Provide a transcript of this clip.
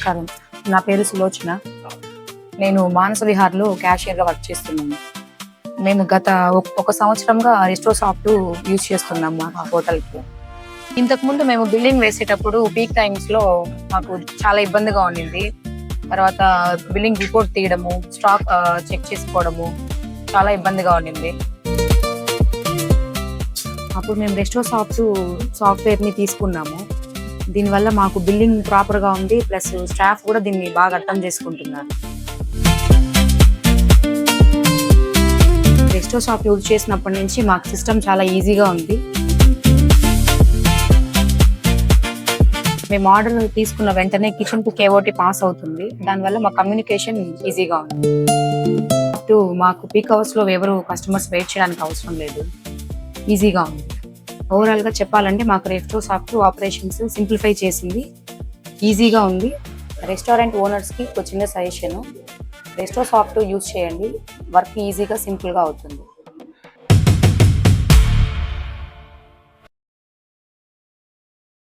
నమస్కారం, నా పేరు సులోచన. నేను మానస విహార్లో క్యాషియర్గా వర్క్ చేస్తున్నాను. మేము గత ఒక సంవత్సరంగా రెస్టో సాఫ్ట్ యూజ్ చేస్తున్నాం మా హోటల్కి. ఇంతకుముందు మేము బిల్లింగ్ వేసేటప్పుడు పీక్ టైమ్స్లో మాకు చాలా ఇబ్బందిగా ఉండింది. తర్వాత బిల్లింగ్ రిపోర్ట్ తీయడము, స్టాక్ చెక్ చేసుకోవడము చాలా ఇబ్బందిగా ఉండింది. అప్పుడు మేము రెస్టో సాఫ్ట్వేర్ని తీసుకున్నాము. దీనివల్ల మాకు బిల్లింగ్ ప్రాపర్గా ఉంది, ప్లస్ స్టాఫ్ కూడా దీన్ని బాగా అర్థం చేసుకుంటున్నారు. రెస్టో సాఫ్ట్ యూజ్ చేసినప్పటి నుంచి మాకు సిస్టమ్ చాలా ఈజీగా ఉంది. మేము ఆర్డర్ తీసుకున్న వెంటనే కిచెన్ టు కేఓటీ పాస్ అవుతుంది. దానివల్ల మా కమ్యూనికేషన్ ఈజీగా ఉంది. మాకు పీక్ అవర్స్లో ఎవరు కస్టమర్స్ వెయిట్ చేయడానికి అవసరం లేదు, ఈజీగా ఉంది. ఓవరాల్గా చెప్పాలంటే మాకు రెస్టో సాఫ్ట్ ఆపరేషన్స్ సింప్లిఫై చేసింది, ఈజీగా ఉంది. రెస్టారెంట్ ఓనర్స్కి ఒక చిన్న సజెషన్, రెస్టో సాఫ్ట్ యూజ్ చేయండి, వర్క్ ఈజీగా సింపుల్గా అవుతుంది.